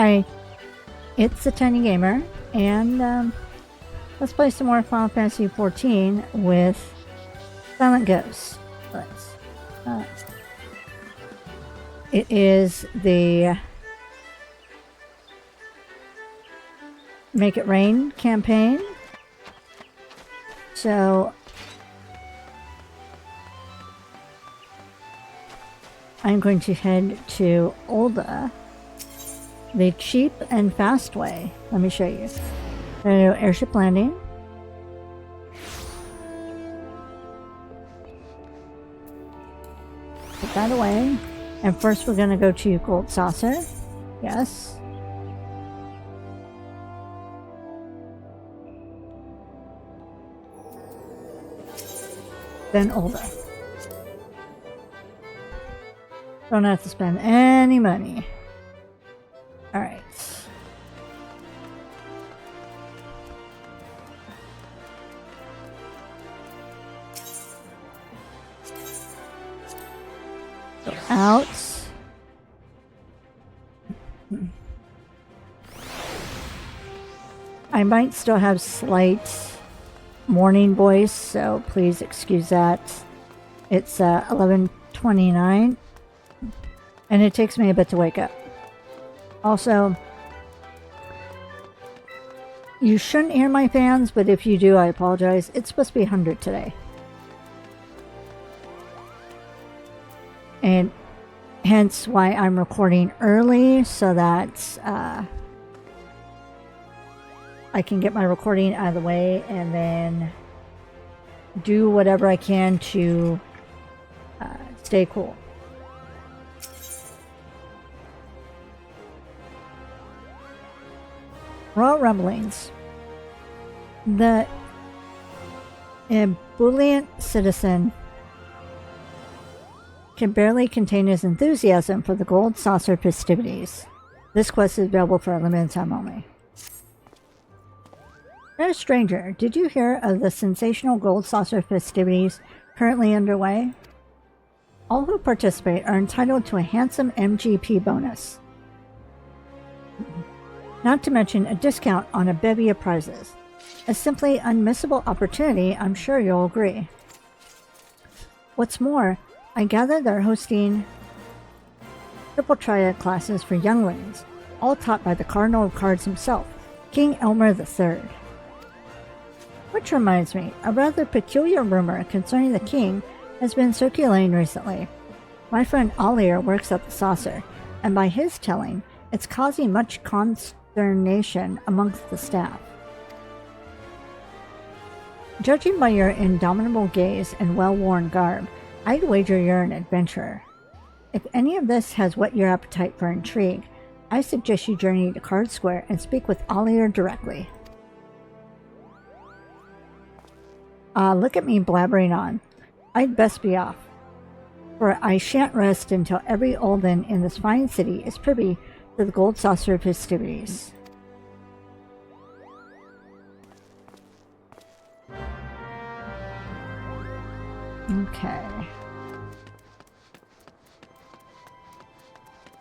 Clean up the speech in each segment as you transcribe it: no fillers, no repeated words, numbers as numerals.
Hi, it's a Tiny Gamer, and let's play some more Final Fantasy XIV with Silent Ghost. It is the Make It Rain campaign. So I'm going to head to Olda, the cheap and fast way. Let me show you. Airship landing. Put that away. And first we're going to go to Gold Saucer. Yes. Then Olda. Don't have to spend any money. Alright. Go out. I might still have slight morning voice, so please excuse that. It's 11:29, and it takes me a bit to wake up. Also, you shouldn't hear my fans, but if you do, I apologize. It's supposed to be 100 today. And hence why I'm recording early, so that I can get my recording out of the way and then do whatever I can to stay cool. Raw rumblings. The ebullient citizen can barely contain his enthusiasm for the Gold Saucer festivities. This quest is available for a limited time only. You're a stranger. Did you hear of the sensational Gold Saucer festivities currently underway? All who participate are entitled to a handsome MGP bonus. Not to mention a discount on a bevy of prizes. A simply unmissable opportunity, I'm sure you'll agree. What's more, I gather they're hosting triple triad classes for younglings, all taught by the Cardinal of Cards himself, King Elmer III. Which reminds me, a rather peculiar rumor concerning the king has been circulating recently. My friend Alier works at the Saucer, and by his telling, it's causing much consternation amongst the staff. Judging by your indomitable gaze and well-worn garb, I'd wager you're an adventurer. If any of this has whet your appetite for intrigue, I suggest you journey to Card Square and speak with Alier directly. Look at me blabbering on. I'd best be off, for I shan't rest until every Olden in this fine city is privy to the Gold Saucer festivities. Okay.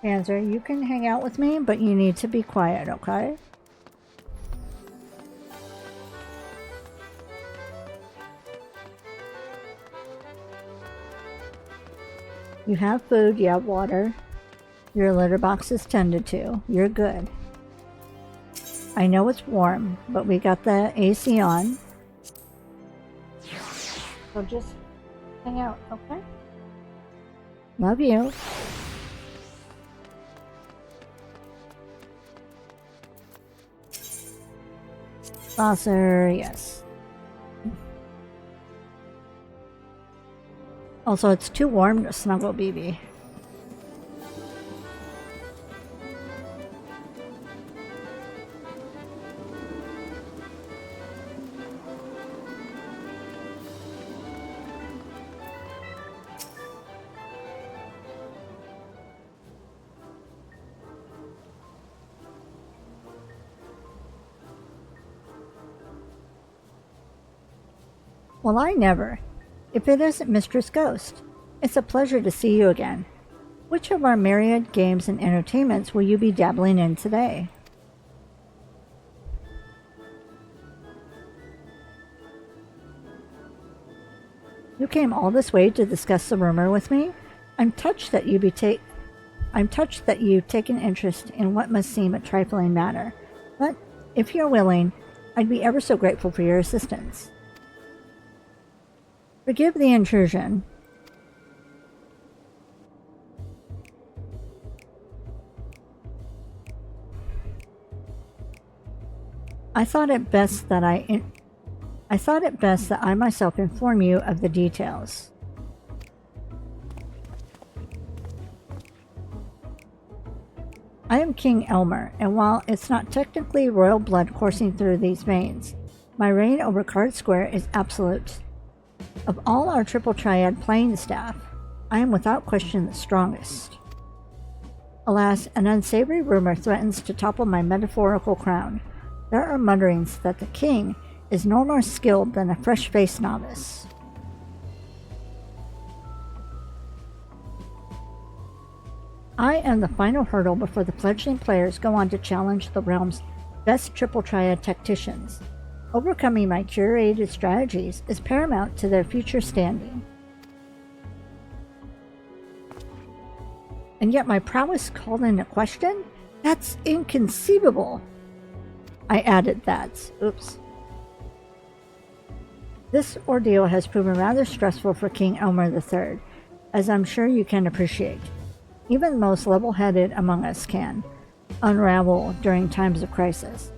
Panzer, you can hang out with me, but you need to be quiet, okay? You have food, you have water, your litter box is tended to, you're good. I know it's warm, but we got the AC on. So just hang out, okay? Love you. Saucer, yes. Also, it's too warm to snuggle BB. Well, I never. If it isn't Mistress Ghost, it's a pleasure to see you again. Which of our myriad games and entertainments will you be dabbling in today? You came all this way to discuss the rumor with me? I'm touched that you've taken interest in what must seem a trifling matter, but if you're willing, I'd be ever so grateful for your assistance. Forgive the intrusion. I thought it best that I myself inform you of the details. I am King Elmer, and while it's not technically royal blood coursing through these veins, my reign over Card Square is absolute. Of all our triple triad playing staff, I am without question the strongest. Alas, an unsavory rumor threatens to topple my metaphorical crown. There are mutterings that the king is no more skilled than a fresh-faced novice. I am the final hurdle before the fledgling players go on to challenge the realm's best triple triad tacticians. Overcoming my curated strategies is paramount to their future standing. And yet my prowess called into question? That's inconceivable! I added that. Oops. This ordeal has proven rather stressful for King Elmer III, as I'm sure you can appreciate. Even the most level-headed among us can unravel during times of crisis.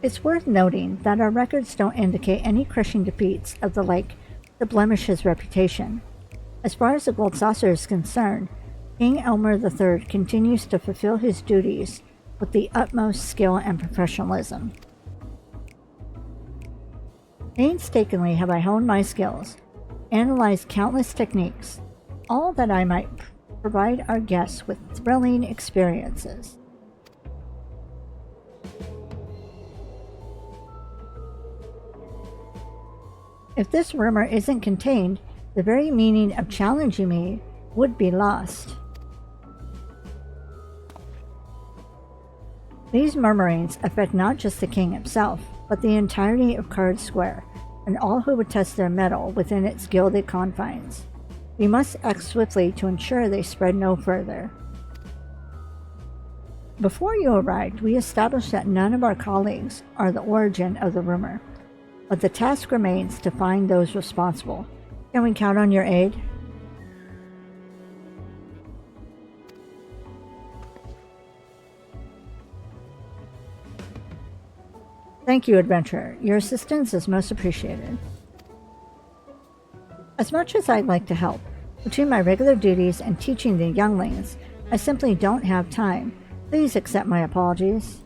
It's worth noting that our records don't indicate any crushing defeats of the like to blemish his reputation. As far as the Gold Saucer is concerned, King Elmer III continues to fulfill his duties with the utmost skill and professionalism. Painstakingly have I honed my skills, analyzed countless techniques, all that I might provide our guests with thrilling experiences. If this rumor isn't contained, the very meaning of challenging me would be lost. These murmurings affect not just the king himself, but the entirety of Card Square, and all who would test their mettle within its gilded confines. We must act swiftly to ensure they spread no further. Before you arrived, we established that none of our colleagues are the origin of the rumor, but the task remains to find those responsible. Can we count on your aid? Thank you, adventurer. Your assistance is most appreciated. As much as I'd like to help, between my regular duties and teaching the younglings, I simply don't have time. Please accept my apologies.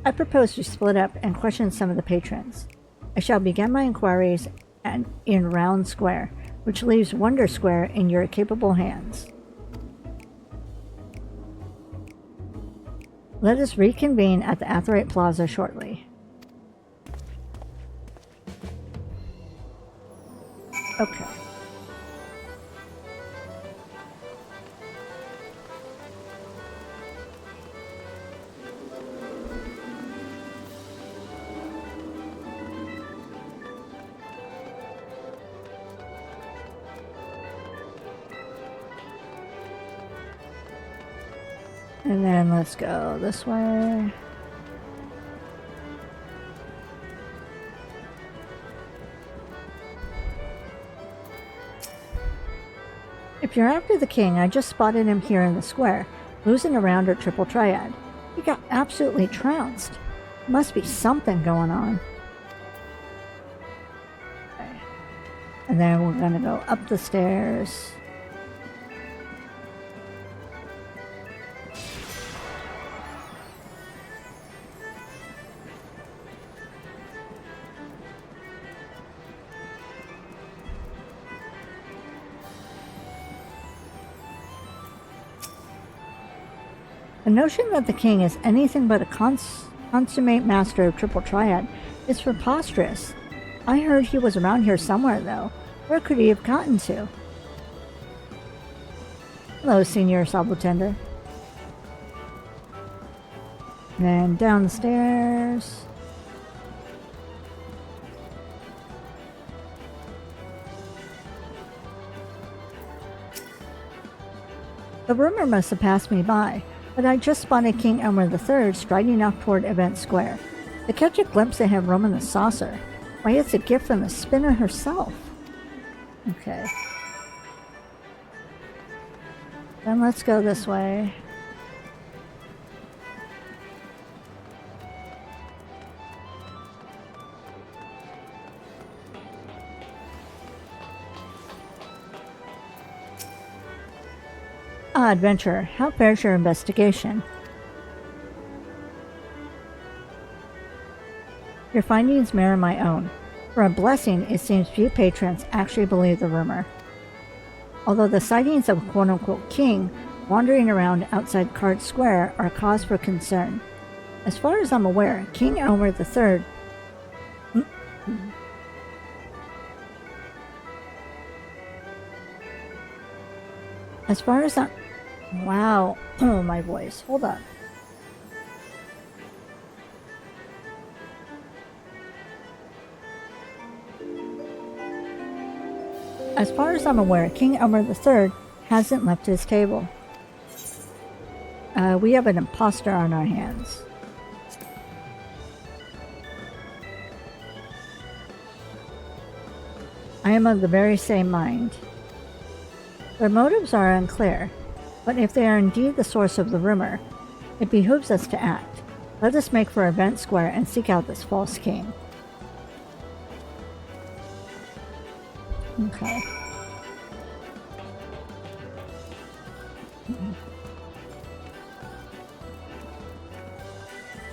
I propose to split up and question some of the patrons. I shall begin my inquiries in Round Square, which leaves Wonder Square in your capable hands. Let us reconvene at the Atherite Plaza shortly. Okay. And then let's go this way. If you're after the king, I just spotted him here in the square, losing around our triple triad. He got absolutely trounced. Must be something going on. Okay. And then we're gonna go up the stairs. The notion that the king is anything but a Consummate master of triple triad. It's preposterous. I heard he was around here somewhere, though. Where could he have gotten to? Hello, Senior Sabotender. Then down the stairs. The rumor must have passed me by, but I just spotted King Elmer III striding off toward Event Square. To catch a glimpse of him roaming the saucer. Why, it's a gift from the spinner herself. Okay. Then let's go this way. Ah, adventurer, how fares your investigation? Your findings mirror my own. For a blessing, it seems few patrons actually believe the rumor. Although the sightings of quote-unquote king wandering around outside Card Square are cause for concern. As far as I'm aware, King Elmer III... As far as I'm... Wow. Oh, my voice. Hold on. As far as I'm aware, King Elmer III hasn't left his table. We have an imposter on our hands. I am of the very same mind. Their motives are unclear, but if they are indeed the source of the rumor, it behooves us to act. Let us make for Event Square and seek out this false king. Okay.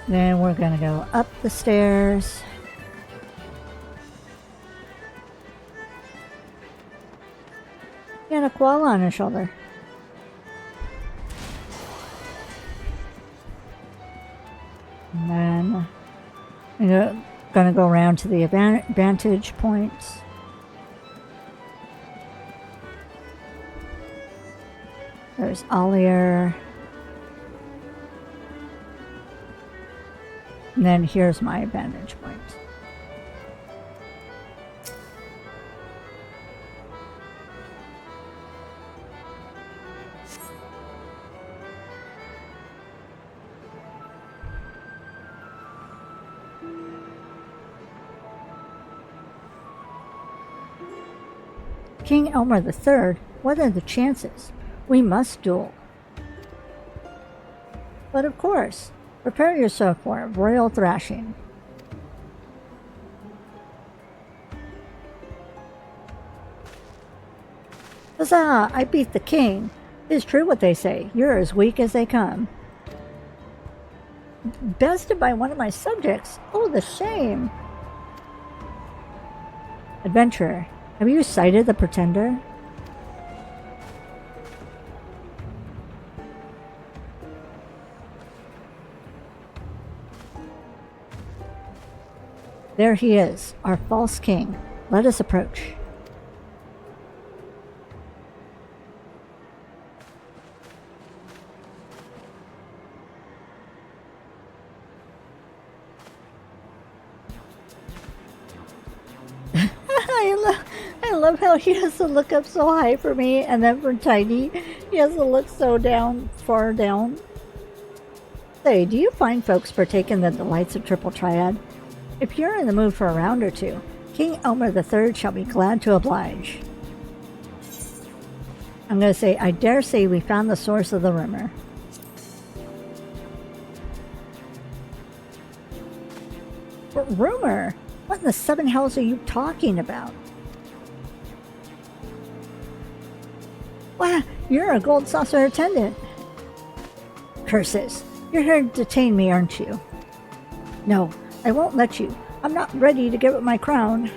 Then we're gonna go up the stairs. And a koala on his shoulder. And then I'm gonna go around to the vantage points. There's Ollier. And then here's my vantage point. King Elmer III, what are the chances? We must duel. But of course, prepare yourself for a royal thrashing. Huzzah! I beat the king. It is true what they say. You're as weak as they come. Bested by one of my subjects. Oh, the shame. Adventurer, have you sighted the pretender? There he is, our false king. Let us approach. I love how he has to look up so high for me, and then for Tiny, he has to look so far down. Say, do you find folks partake in the delights of Triple Triad? If you're in the mood for a round or two, King Elmer III shall be glad to oblige. I'm going to say, I dare say we found the source of the rumor. But rumor? What in the seven hells are you talking about? Wow, you're a gold saucer attendant. Curses. You're here to detain me, aren't you? No, I won't let you. I'm not ready to give up my crown.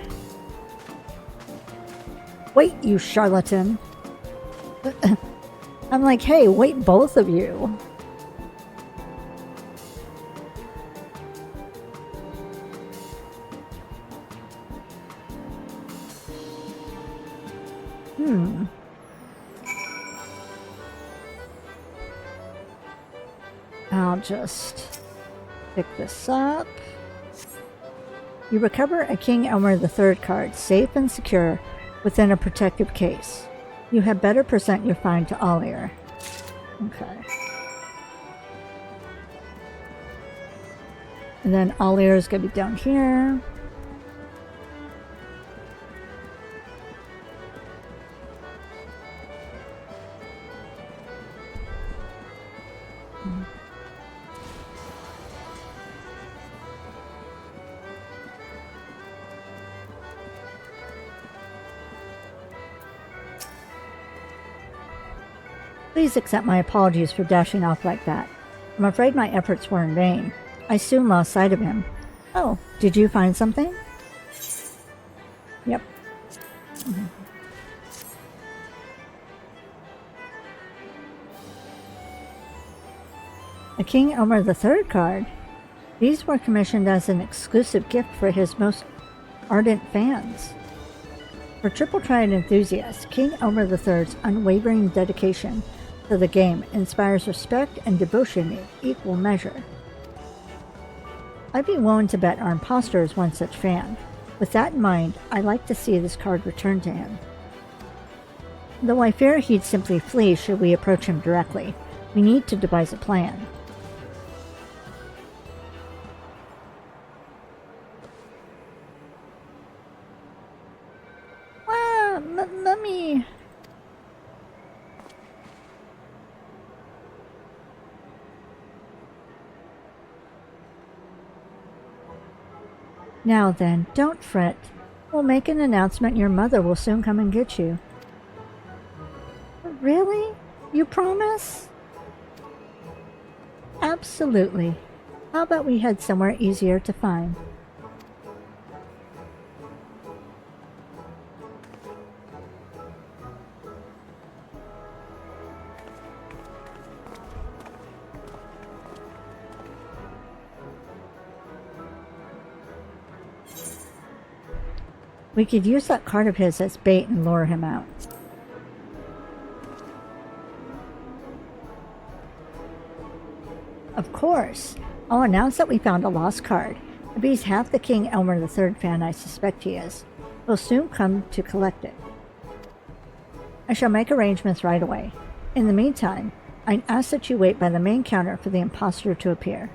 Wait, you charlatan. I'm like, hey, wait, both of you. I'll just pick this up. You recover a King Elmer III card, safe and secure, within a protective case. You had better present your find to Ollier. Okay. And then Ollier is going to be down here. Please accept my apologies for dashing off like that. I'm afraid my efforts were in vain. I soon lost sight of him. Oh, did you find something? Yep. A King Elmer III card? These were commissioned as an exclusive gift for his most ardent fans. For Triple Triad enthusiasts, King Elmer III's unwavering dedication to the game inspires respect and devotion in equal measure. I'd be willing to bet our imposter is one such fan. With that in mind, I'd like to see this card returned to him. Though I fear he'd simply flee should we approach him directly. We need to devise a plan. Let me... Now then, don't fret. We'll make an announcement. Your mother will soon come and get you. Really? You promise? Absolutely. How about we head somewhere easier to find? We could use that card of his as bait and lure him out. Of course. I'll announce that we found a lost card. If he's half the King Elmer III fan I suspect he is, we'll soon come to collect it. I shall make arrangements right away. In the meantime, I ask that you wait by the main counter for the imposter to appear.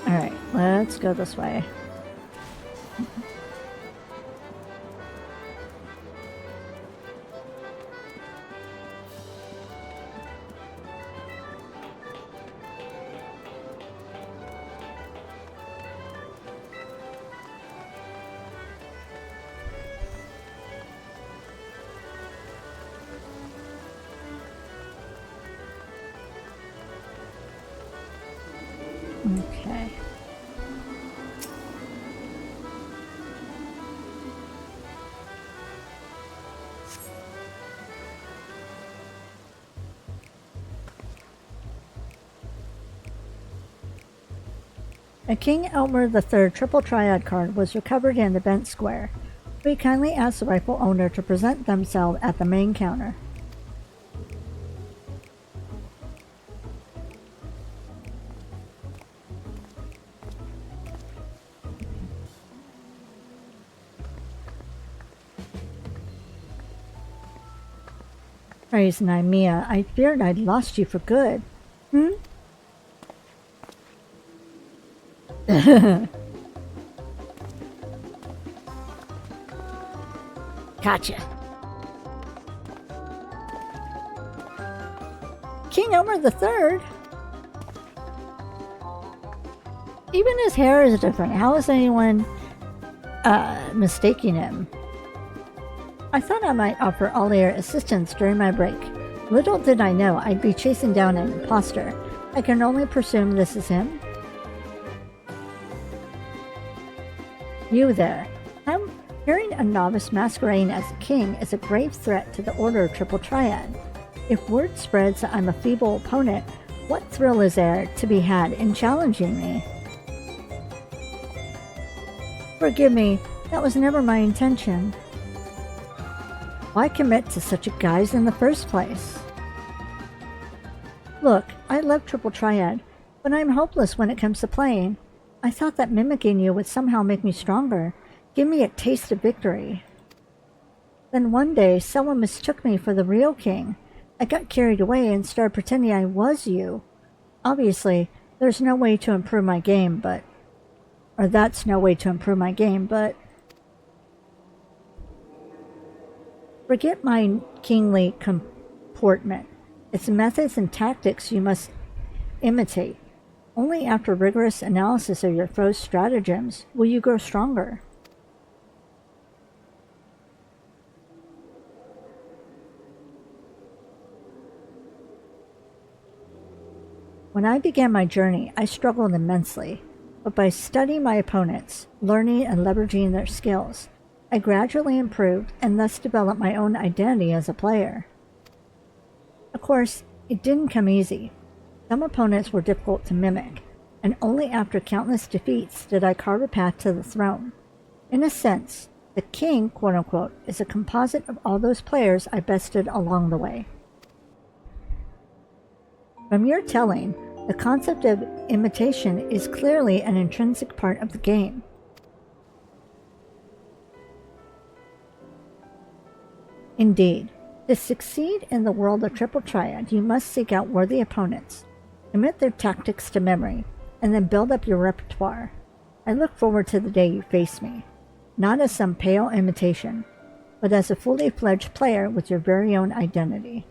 Alright, let's go this way. Okay. A King Elmer III Triple Triad card was recovered in the Bent Square. We kindly ask the rightful owner to present themselves at the main counter. Praise Naimia, I feared I'd lost you for good. Gotcha. King Elmer III? Even his hair is different. How is anyone mistaking him? I thought I might offer Ollier assistance during my break. Little did I know I'd be chasing down an imposter. I can only presume this is him. You there. Hearing a novice masquerading as a king is a grave threat to the Order of Triple Triad. If word spreads that I'm a feeble opponent, what thrill is there to be had in challenging me? Forgive me, that was never my intention. Why commit to such a guise in the first place? Look, I love Triple Triad, but I'm hopeless when it comes to playing. I thought that mimicking you would somehow make me stronger, give me a taste of victory. Then one day, someone mistook me for the real king. I got carried away and started pretending I was you. Obviously, there's no way to improve my game, but... Or that's no way to improve my game, but... Forget my kingly comportment. It's methods and tactics you must imitate. Only after rigorous analysis of your foe's stratagems will you grow stronger. When I began my journey, I struggled immensely, but by studying my opponents, learning and leveraging their skills, I gradually improved and thus developed my own identity as a player. Of course, it didn't come easy. Some opponents were difficult to mimic, and only after countless defeats did I carve a path to the throne. In a sense, the king, quote-unquote, is a composite of all those players I bested along the way. From your telling, the concept of imitation is clearly an intrinsic part of the game. Indeed, to succeed in the world of Triple Triad, you must seek out worthy opponents, commit their tactics to memory, and then build up your repertoire. I look forward to the day you face me, not as some pale imitation, but as a fully fledged player with your very own identity.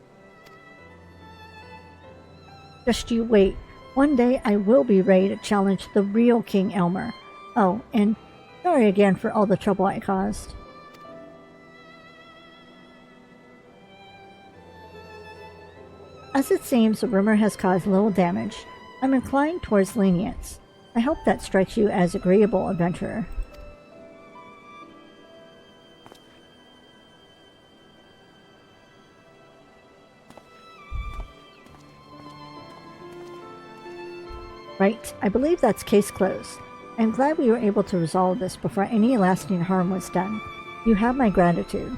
Just you wait. One day I will be ready to challenge the real King Elmer. Oh, and sorry again for all the trouble I caused. As it seems the rumor has caused little damage, I'm inclined towards lenience. I hope that strikes you as agreeable, adventurer. Right, I believe that's case closed. I'm glad we were able to resolve this before any lasting harm was done. You have my gratitude.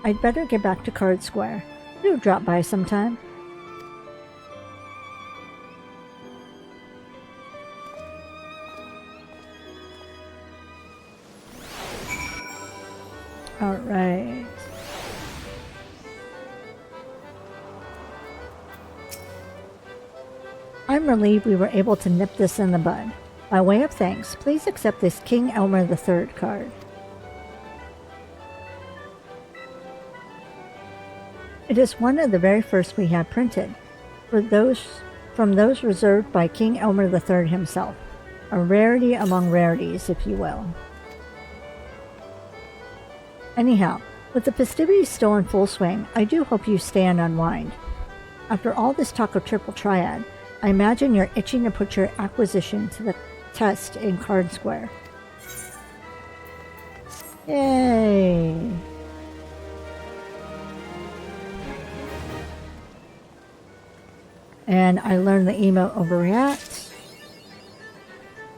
I'd better get back to Card Square. Do drop by sometime. Alright. I'm relieved we were able to nip this in the bud. By way of thanks, please accept this King Elmer III card. It is one of the very first we had printed, from those reserved by King Elmer III himself. A rarity among rarities, if you will. Anyhow, with the festivities still in full swing, I do hope you stay and unwind. After all this talk of Triple Triad, I imagine you're itching to put your acquisition to the test in Card Square. Yay! And I learned the emote overreact.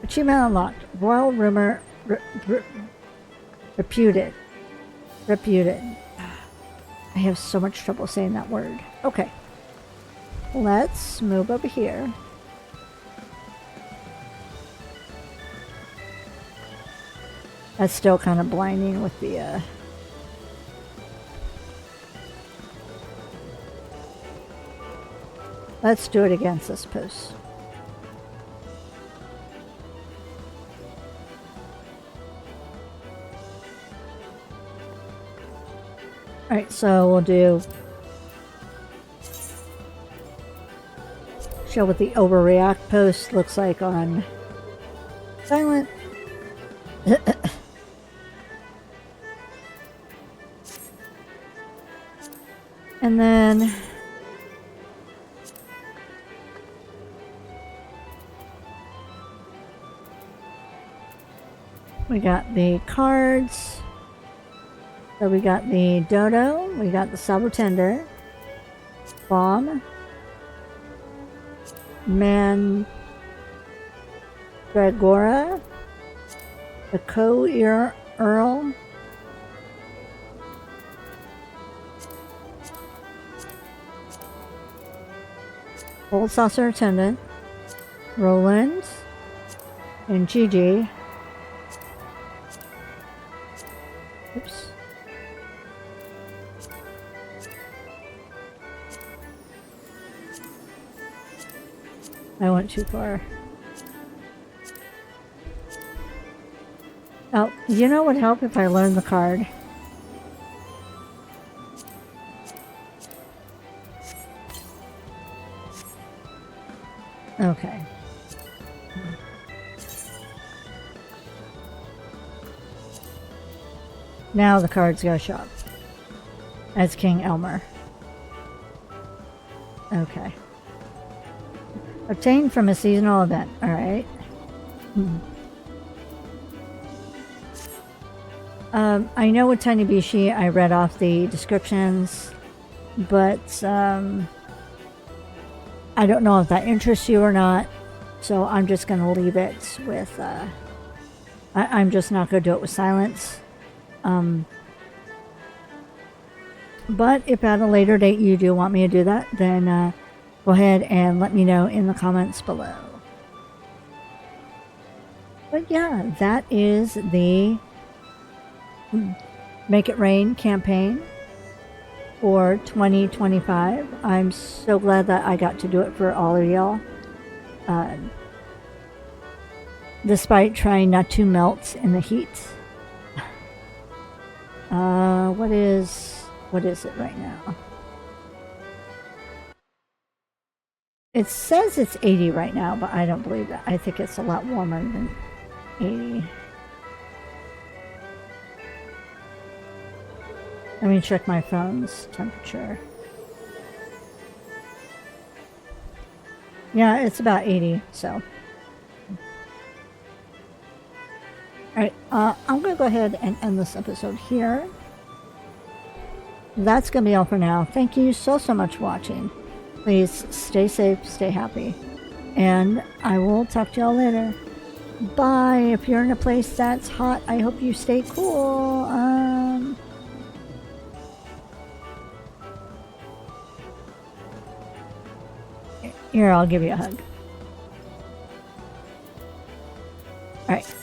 Achievement unlocked. Royal Rumor Reputed. I have so much trouble saying that word. Okay. Let's move over here. That's still kind of blinding with the Let's do it again, I suppose. Alright, so we'll do show what the overreact post looks like on silent. And then we got the cards. So we got the Dodo, we got the Sabertender, Bomb, Mandragora, the Co-Earl, Old Saucer Attendant, Roland, and Gigi. Oops. I went too far. Oh, you know what would help if I learned the card? Okay. Now the cards go show up as King Elmer. Okay. Obtained from a seasonal event. Alright. I know with Tiny Bishi I read off the descriptions, but I don't know if that interests you or not, so I'm just going to leave it with, I'm just not going to do it with silence. But if at a later date you do want me to do that, then go ahead and let me know in the comments below. But yeah, that is the Make It Rain campaign for 2025. I'm so glad that I got to do it for all of y'all. Despite trying not to melt in the heat. What is it right now? It says it's 80 right now, but I don't believe that. I think it's a lot warmer than 80. Let me check my phone's temperature. Yeah, it's about 80, so. Alright, I'm going to go ahead and end this episode here. That's going to be all for now. Thank you so much for watching. Please stay safe, stay happy, and I will talk to y'all later. Bye. If you're in a place that's hot, I hope you stay cool. Here, I'll give you a hug. All right.